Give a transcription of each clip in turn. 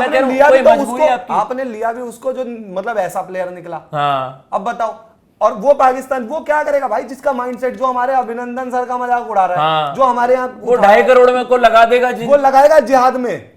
आपने लिया भी तो उसको, आपने लिया भी उसको जो मतलब ऐसा प्लेयर निकला। हाँ। अब बताओ, और वो पाकिस्तान वो क्या करेगा भाई, जिसका माइंडसेट, जो हमारे अभिनंदन सर का मजाक उड़ा रहा है, हाँ। जो हमारे यहाँ वो 2.5 करोड़ में को लगा देगा जी, वो लगाएगा जिहाद में।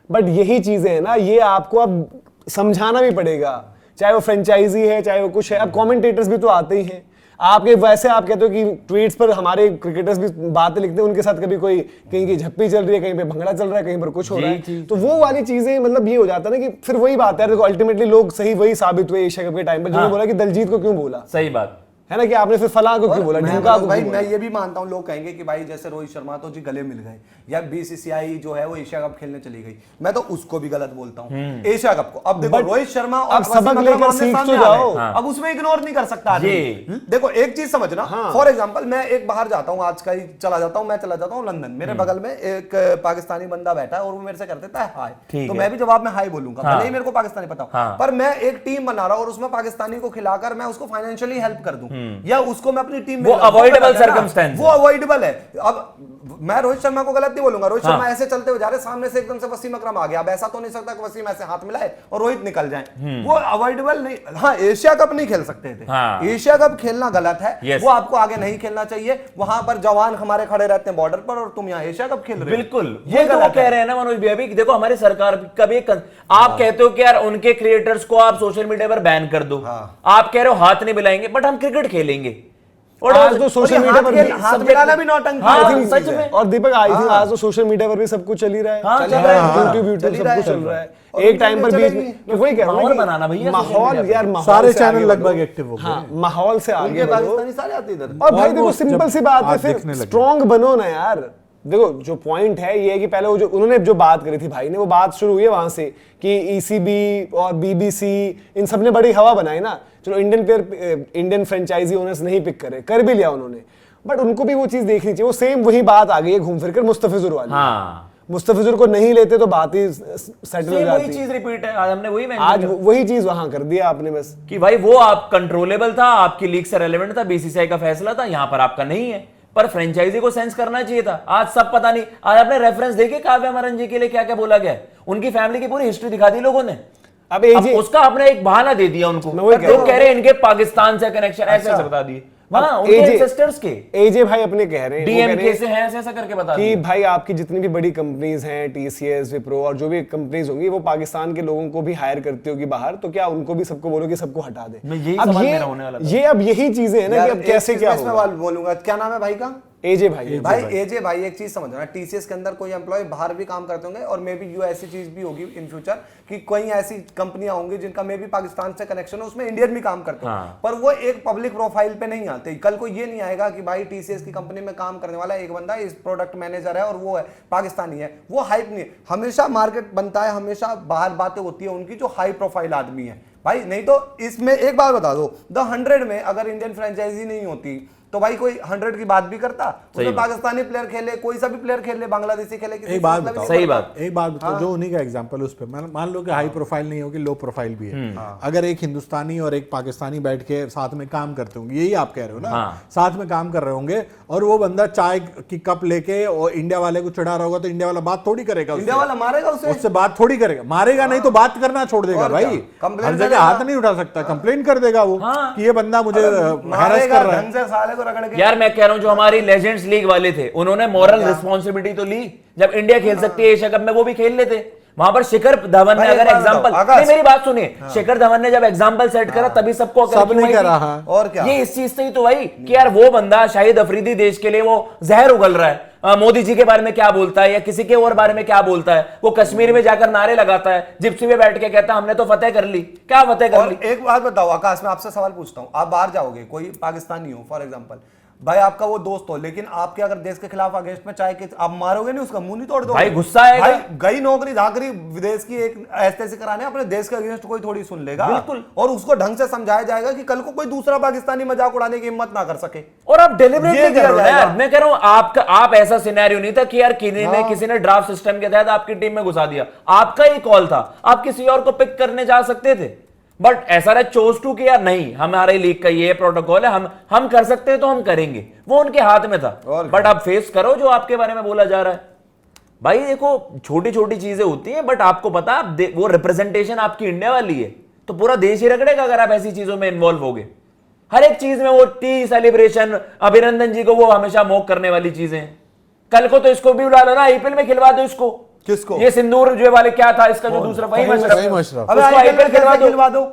बट यही चीजें है ना, ये आपको अब समझाना भी पड़ेगा, चाहे वो फ्रेंचाइजी है चाहे वो कुछ है। अब कमेंटेटर्स भी तो आते ही हैं आपके, वैसे आप कहते हो कि ट्वीट्स पर हमारे क्रिकेटर्स भी बातें लिखते हैं, उनके साथ कभी कोई कहीं की झप्पी चल रही है, कहीं पे भंगड़ा चल रहा है, कहीं पर कुछ हो रहा है, तो वो वाली चीजें मतलब ये हो जाता है ना कि फिर वही बात है। देखो अल्टीमेटली लोग सही वही साबित हुए एशिया कप के टाइम पर, जिन्होंने बोला कि दलजीत को क्यों बोला, सही बात है ना, कि आपने फिर फलां को क्यों बोला, ढिमका को भाई क्यों बोला। मैं ये भी मानता हूँ, लोग कहेंगे कि भाई जैसे रोहित शर्मा तो जी गले मिल गए, या बीसीसीआई जो है वो एशिया कप खेलने चली गई, मैं तो उसको भी गलत बोलता हूँ एशिया कप को। अब देखो रोहित शर्मा और सबक लेकर सीख तो जाओ, अब उसमें इग्नोर नहीं कर सकता आदमी। देखो एक चीज समझना, फॉर एग्जांपल मैं एक बाहर जाता हूँ, आज का ही चला जाता हूँ, मैं चला जाता हूँ लंदन, मेरे बगल में एक पाकिस्तानी बंदा बैठा है और वो मेरे से कर देता है हाय, तो मैं भी जवाब में हाय बोलूंगा, भले ही मेरे को पाकिस्तानी पता हो, पर मैं एक टीम बना रहा हूँ और उसमें पाकिस्तानी को खिलाकर मैं उसको फाइनेंशियली हेल्प कर दूं, या उसको मैं अपनी टीम में, वो अवॉइडेबल सर्कमस्टेंस, वो अवॉइडेबल है। अब मैं रोहित शर्मा को गलत नहीं बोलूंगा, रोहित शर्मा ऐसे चलते हुए जा रहे, सामने से एकदम से वसीम अकरम आ गया, अब ऐसा तो नहीं सकता कि वसीम ऐसे हाथ मिलाए और रोहित निकल जाए, वो अवॉइडेबल नहीं। हाँ एशिया कप नहीं खेल सकते थे, एशिया कप खेलना गलत है, वो आपको आगे नहीं खेलना चाहिए, वहां पर जवान हमारे खड़े रहते हैं बॉर्डर पर और तुम यहाँ एशिया कप खेल रहे हो। बिल्कुल ये तो वो कह रहे हैं ना मनोज भैया भी, देखो हमारी सरकार का भी आप कहते हो कि यार उनके क्रिएटर्स को आप सोशल मीडिया पर बैन कर दो, आप कह रहे हो हाथ नहीं मिलाएंगे, बट हम क्रिकेट खेलेंगे, और आज तो सोशल मीडिया पर हाथ मिलाना भी नौटंकी है सच में। और दीपक आई थी आज तो सोशल मीडिया पर भी सब कुछ चल ही रहा है, यूट्यूब सब कुछ चल रहा है। एक टाइम पर बीच में वही कह रहा हूं, बनाना भैया माहौल यार, सारे चैनल लगभग एक्टिव हो गए, माहौल से आगे पाकिस्तानी सारे आते इधर। और भाई देखो सिंपल सी बात है, फिर स्ट्रॉन्ग बनो ना यार। देखो जो पॉइंट है ये है कि पहले वो जो उन्होंने जो बात करी थी भाई ने, वो बात शुरू हुई है वहां से कि ईसीबी और बीबीसी इन सब ने बड़ी हवा बनाई ना, चलो Indian player, Indian franchise owners नहीं पिक करे, कर भी लिया उन्होंने, बट उनको भी वो चीज देखनी चाहिए। वो सेम वही बात आ गई है घूम फिर कर मुस्तफिजुर वाली, मुस्तफिजुर को नहीं लेते तो बात ही सेटल हो जाती। वही चीज रिपीट है, आज हमने वही आज वही चीज वहां कर दिया आपने बस, कि भाई वो आप कंट्रोलेबल था, आपकी लीग से रेलेवेंट था, बीसीसीआई का फैसला था, यहां पर आपका नहीं है, पर फ्रेंचाइजी को सेंस करना चाहिए था। आज सब पता नहीं, आज आपने रेफरेंस देखे काव्या मरन जी के लिए क्या क्या बोला गया, उनकी फैमिली की पूरी हिस्ट्री दिखा दी लोगों ने, अब उसका आपने एक बहाना दे दिया उनको, लोग कह रहे हैं इनके पाकिस्तान से कनेक्शन, ऐसे बता दिए एजे भाई अपने कह रहे हैं डीएमके से हैं, ऐसा करके बता कि भाई आपकी जितनी भी बड़ी कंपनीज हैं, टीसीएस, विप्रो और जो भी कंपनीज होंगी, वो पाकिस्तान के लोगों को भी हायर करती होगी बाहर, तो क्या उनको भी सबको बोलो कि सबको हटा दे। ये अब यही चीजें है ना कि अब कैसे क्या होगा। बोलूंगा क्या नाम है भाई का, एजे भाई। एजे भाई एक चीज समझना, टीसीएस के अंदर कोई एम्प्लॉय बाहर भी काम करते होंगे, और मे बी ये ऐसी चीज भी होगी इन फ्यूचर कि कोई ऐसी कंपनियां होंगी जिनका मे बी पाकिस्तान से कनेक्शन है, उसमें इंडियन भी काम करते हैं, पर वो एक पब्लिक प्रोफाइल पे नहीं आते। कल को ये नहीं आएगा कि भाई टीसीएस की कंपनी में काम करने वाला एक बंदा इस प्रोडक्ट मैनेजर है और वो है पाकिस्तानी है, वो हाइप नहीं है। हमेशा मार्केट बनता है, हमेशा बाहर बातें होती है उनकी जो हाई प्रोफाइल आदमी है भाई। नहीं तो इसमें एक बात बता दो, द 100 में अगर इंडियन फ्रेंचाइजी नहीं होती तो भाई कोई 100 की बात भी करता, उसमें पाकिस्तानी प्लेयर खेले, कोई सा भी प्लेयर खेले, बांग्लादेशी खेले, एक बात बताओ, सही बात, एक बात बताओ, जो उन्हीं का एग्जांपल उस पे मान लो कि हाई प्रोफाइल नहीं होगी, लो प्रोफाइल भी है, अगर एक हिंदुस्तानी और एक पाकिस्तानी बैठ के साथ में काम करते होंगे, यही आप कह रहे हो ना, साथ में काम कर रहे होंगे, और वो बंदा चाय की कप लेके और इंडिया वाले को चढ़ा रहा होगा, तो इंडिया वाला बात थोड़ी करेगा, इंडिया वाला मारेगा उसे, उससे बात थोड़ी करेगा, मारेगा नहीं तो बात करना छोड़ देगा भाई, हर जगह हाथ नहीं उठा सकता, कंप्लेन कर देगा वो कि ये बंदा मुझे हैरेस कर रहा है। यार मैं कह रहा हूं जो हमारी लेजेंड्स लीग वाले थे, उन्होंने मॉरल रिस्पॉन्सिबिलिटी तो ली, जब इंडिया खेल सकती है एशिया कप में, वो भी खेल लेते। वहां पर शिखर धवन ने अगर एग्जांपल, नहीं मेरी बात सुनिए, शिखर धवन ने जब एग्जांपल सेट करा तभी सबको सब नहीं करा, और क्या ये इस चीज से ही तो भाई कि यार वो बंदा शाहिद अफरीदी देश के लिए वो जहर उगल रहा है, मोदी जी के बारे में क्या बोलता है या किसी के और बारे में क्या बोलता है, वो कश्मीर में जाकर नारे लगाता है, जिप्सी में बैठ के कहता है हमने तो फतेह कर ली, क्या फतेह कर ली। एक बात बताओ आकाश, मैं आपसे सवाल पूछता हूं, आप बाहर जाओगे, कोई पाकिस्तानी हो फॉर एग्जांपल, भाई आपका वो दोस्त हो, लेकिन आपके अगर देश के खिलाफ अगेंस्ट में चाहे कि आप मारोगे नहीं, उसका मुंह नहीं तोड़ दो भाई, गुस्सा आएगा। भाई गई नौकरी झाकरी विदेश की एक ऐसे कराने, अपने देश के अगेंस्ट कोई थोड़ी सुन लेगा, बिल्कुल, और उसको ढंग से समझाया जाएगा कि कल को कोई दूसरा पाकिस्तानी मजाक उड़ाने की हिम्मत ना कर सके। और आप डिलीवरेटली कर रहे हो यार, मैं कह रहा हूं आपका आप ऐसा सिनेरियो नहीं था कि यार किसी ने ड्राफ्ट सिस्टम के तहत आपकी टीम में घुसा दिया, आपका ही कॉल था, आप किसी और को पिक करने जा सकते थे, बट ऐसा रहा चोज टू कि यार नहीं हमारे लीग का ये प्रोटोकॉल है, हम कर सकते हैं तो हम करेंगे, वो उनके हाथ में था, बट आप फेस करो जो आपके बारे में बोला जा रहा है। भाई देखो छोटी छोटी चीजें होती हैं, बट आपको पता वो रिप्रेजेंटेशन आपकी इंडिया वाली है, तो पूरा देश ही रगड़ेगा अगर आप ऐसी चीजों में इन्वॉल्व होगे। हर एक चीज में वो टी सेलिब्रेशन, अभिनंदन जी को वो हमेशा मॉक करने वाली चीजें। कल को तो इसको भी उड़ा लो ना, आईपीएल में खिलवा दो इसको। किसको? ये सिंदूर जो वाले क्या था इसका जो दूसरा वही मशरफ। अबे आईपीएल खिलवा दो,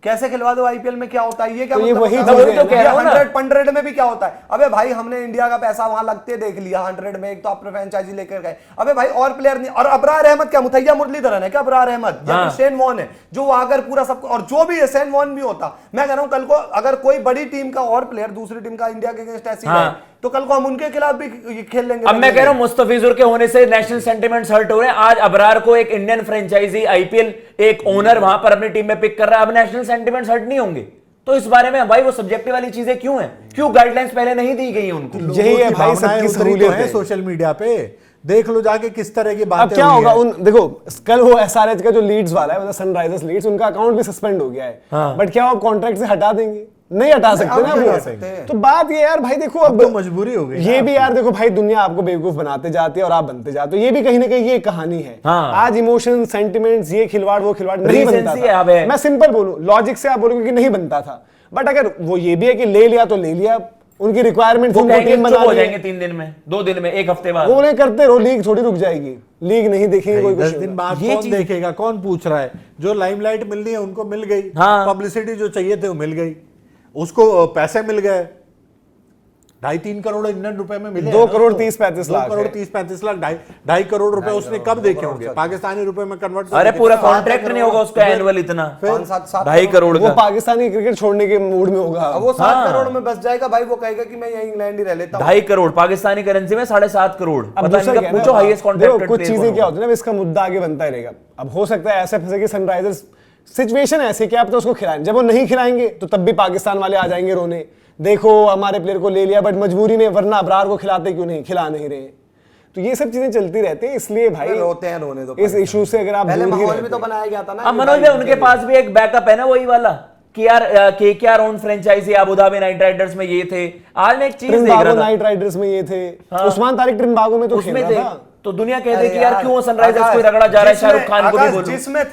कैसे खिलवा दो? आईपीएल में क्या होता है? ये क्या तो ये मतलब वही होता है? चीज़ है तो कह रहा हूं ना। 100 में भी क्या होता है? अबे भाई हमने इंडिया का पैसा वहां लगते देख लिया 100 में, एक तो अपने फ्रेंचाइजी लेकर गए। अबे भाई और प्लेयर नहीं, और अबरार अहमद क्या मुथैया मुरलीधरन है क्या? अबरार अहमद या शेन वॉन है जो आकर पूरा सब, और जो भी है शेन वॉन भी होता। मैं कह रहा हूं कल को अगर कोई बड़ी टीम का और प्लेयर दूसरी टीम का इंडिया के अगेंस्ट ऐसी है, तो कल को हम उनके खिलाफ भी खेल लेंगे। अब मैं कह रहा हूं मुस्तफिजुर के होने से नेशनल सेंटिमेंट्स हर्ट हो रहे हैं। आज अबरार को एक इंडियन फ्रेंचाइजी आईपीएल एक ओनर वहां पर अपनी टीम में पिक कर रहा है, अब नेशनल सेंटिमेंट्स हर्ट नहीं होंगे? तो इस बारे में भाई वो सब्जेक्टिव वाली चीजें क्यों हैं? क्यों गाइडलाइंस पहले नहीं दी गई है उनको? यही है भाई सबकी सहूलियत है। सोशल मीडिया पे देख लो जाके किस तरह की अब बातें क्या हुई होगा है। उन देखो कल वो एसआरएच का जो लीड्स वाला है, मतलब सनराइजर्स लीड्स, उनका अकाउंट भी सस्पेंड हो गया है। बट क्या वो कॉन्ट्रैक्ट से हटा देंगे? नहीं हटा सकते ना वो। तो बात ये यार भाई देखो अब तो मजबूरी हो गई ये भी यार देखो भाई दुनिया आपको बेवकूफ बनाते जाती है और आप बनते जाते हो। ये भी कहीं ना कहीं ये कहानी है। आज इमोशन सेंटिमेंट्स ये खिलवाड़ वो खिलवाड़ नहीं बनता था। मैं सिंपल बोलूं, लॉजिक से आप बोलोगे कि नहीं बनता था, बट अगर वो ये भी है कि ले लिया तो ले लिया, उनकी रिक्वायरमेंट हो जाएंगे 3 दिन में, 2 दिन में, 1 हफ्ते बाद। वो नहीं करते रहो, लीग थोड़ी रुक जाएगी। लीग नहीं देखेंगे कोई 10 दिन बाद कौन देखेगा? कौन पूछ रहा है? जो लाइमलाइट मिलनी है उनको मिल गई, पब्लिसिटी जो चाहिए थे वो मिल गई, उसको पैसे मिल गए। 2.5-3 करोड़ इंडियन रुपए में मिले। 2 करोड़ 30-35 लाख 2 करोड़ 30-35 लाख, 2.5 करोड़ रुपए उसने कब देखे होंगे पाकिस्तानी रुपए में कन्वर्ट? अरे पूरा कॉन्ट्रैक्ट नहीं होगा उसका एनुअल इतना 2.5 करोड़ वो पाकिस्तानी क्रिकेट छोड़ने के मूड में होगा। अब वो 7 करोड़ में बस जाएगा भाई, वो कहेगा कि मैं यहीं इंग्लैंड ही रह लेता हूं। 2.5 करोड़ पाकिस्तानी करेंसी में 7.5 करोड़। अब दूसरा क्या है पूछो हाईएस्ट कॉन्ट्रैक्ट कुछ चीजें क्या होती है ना, इसका मुद्दा आगे बनता ही रहेगा। अब हो सकता है ऐसे फंसे कि सनराइजर्स सिचुएशन ऐसी कि आप तो उसको खिलाएं, जब वो नहीं खिलाएंगे तो तब भी पाकिस्तान वाले आ जाएंगे रोने, देखो हमारे प्लेयर को ले लिया बट मजबूरी में, वरना अबरार को खिलाते क्यों नहीं, खिला नहीं रहे। तो ये सब चीजें चलती रहती है, इसलिए भाई रोते हैं रोने दो। इस इशू से अगर आप पहले दूर ही माहौल रहते भी तो बनाया गया था ना। अब मनोज भाई उनके पास भी एक बैकअप है ना, वही वाला कि यार KKR own franchise Abu Dhabi Knight Riders में ये थे। आज मैं एक चीज देख रहा था, नाइट राइडर्स में ये थे, उस्मान तारिक ट्रिनबागो में तो खेल उसमें रहा थे। था। तो दुनिया कहते कि यार क्यों सनराइजर्स को रगड़ा जा रहा है? शाहरुख खान को भी बोलो। जिसमें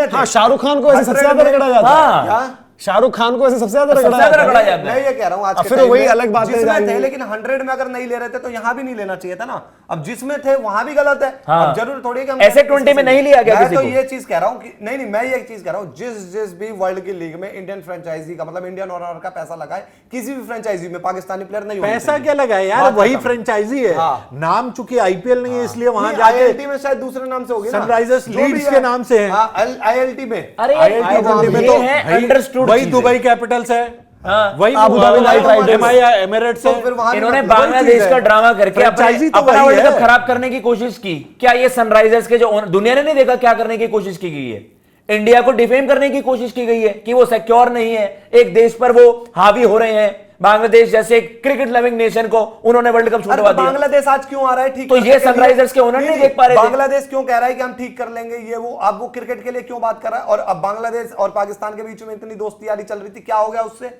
थे हाँ, शाहरुख खान को ऐसे सबसे ज्यादा रगड़ा जाता है। शाहरुख खान को ऐसे सबसे ज्यादा रगड़ा जाता है। मैं ये कह रहा हूं आज के फिर टाइम वही में अलग बात है जिसमें थे, लेकिन 100 में अगर नहीं ले रहे थे तो यहाँ भी नहीं लेना चाहिए था ना। अब जिसमें थे वहां भी गलत है। अब जरूर थोड़ी है कि हम ऐसे 20 में नहीं लिया गया किसी मैं को। तो ये चीज कह रहा हूं कि नहीं, मैं ये चीज कह रहा हूं जिस भी वर्ल्ड की लीग में इंडियन फ्रेंचाइजी का मतलब इंडियन ओनर का पैसा लगा है, किसी भी फ्रेंचाइजी में पाकिस्तानी प्लेयर नहीं होना पैसा क्या लगा है यार? वही फ्रेंचाइजी है, नाम चूंकि आईपीएल नहीं है इसलिए वहां जाके आईएलटी में शायद दूसरे नाम से होगी ना, सनराइजर्स लीड्स के नाम से है। आईएलटी में, अरे आईएलटी में तो वही दुबई कैपिटल्स है, वही Abu Dhabi Knight Riders, Emirates है। इन्होंने बांग्लादेश का ड्रामा करके अपना वर्ल्ड कप खराब करने की कोशिश की। क्या ये सनराइजर्स के जो दुनिया ने नहीं देखा क्या करने की कोशिश की गई है? इंडिया को डिफेम करने की कोशिश की गई है कि वो सिक्योर नहीं है, एक देश पर वो हावी हो रहे हैं। बांग्लादेश जैसे क्रिकेट लविंग नेशन को उन्होंने वर्ल्ड कप छुड़वा दिया। बांग्लादेश आज क्यों आ रहा है ठीक? तो ये सनराइजर्स के ओनर नहीं देख पा रहे थे। बांग्लादेश क्यों कह रहा है कि हम ठीक कर लेंगे ये वो? अब वो क्रिकेट के लिए क्यों बात कर रहा है? और अब बांग्लादेश और पाकिस्तान के बीच में इतनी दोस्ती यारी चल रही थी, क्या हो गया उससे?